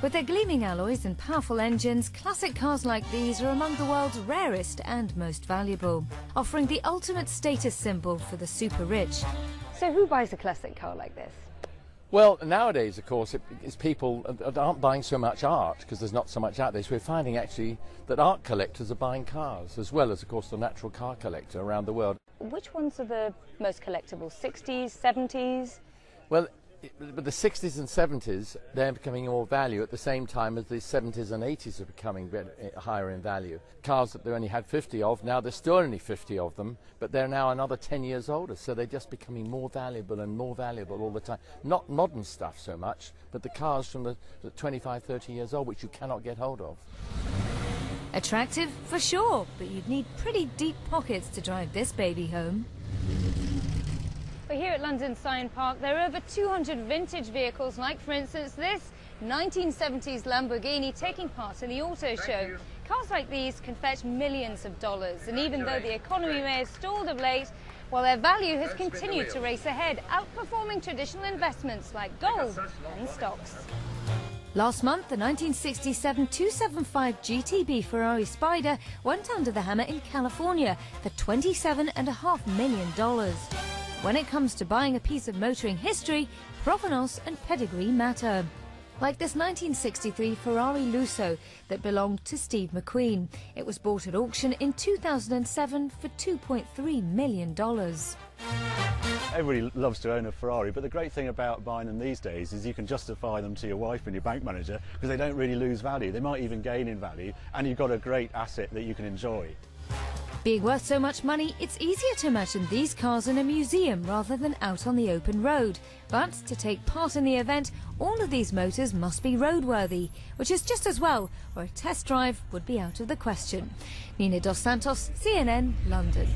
With their gleaming alloys and powerful engines, classic cars like these are among the world's rarest and most valuable, offering the ultimate status symbol for the super rich. So who buys a classic car like this? Well, nowadays, of course, it's people that aren't buying so much art because there's not so much out there. So we're finding actually that art collectors are buying cars, as well as, of course, the natural car collector around the world. Which ones are the most collectible? 60s, 70s? Well, but the 60s and 70s, they're becoming more value at the same time as the 70s and 80s are becoming higher in value. Cars that they only had 50 of, now there's still only 50 of them, but they're now another 10 years older, so they're just becoming more valuable and more valuable all the time. Not modern stuff so much, but the cars from the 25, 30 years old, which you cannot get hold of. Attractive, for sure, but you'd need pretty deep pockets to drive this baby home. But here at London Science Park, there are over 200 vintage vehicles, like, for instance, this 1970s Lamborghini taking part in the auto show. Cars like these can fetch millions of dollars, and even though the economy may have stalled of late, well, their value has continued to race ahead, outperforming traditional investments like gold and stocks. Last month, the 1967 275 GTB Ferrari Spider went under the hammer in California for $27.5 million. When it comes to buying a piece of motoring history, provenance and pedigree matter. Like this 1963 Ferrari Lusso that belonged to Steve McQueen. It was bought at auction in 2007 for $2.3 million. Everybody loves to own a Ferrari, but the great thing about buying them these days is you can justify them to your wife and your bank manager because they don't really lose value. They might even gain in value, and you've got a great asset that you can enjoy. Being worth so much money, it's easier to imagine these cars in a museum rather than out on the open road. But to take part in the event, all of these motors must be roadworthy, which is just as well, or a test drive would be out of the question. Nina Dos Santos, CNN, London.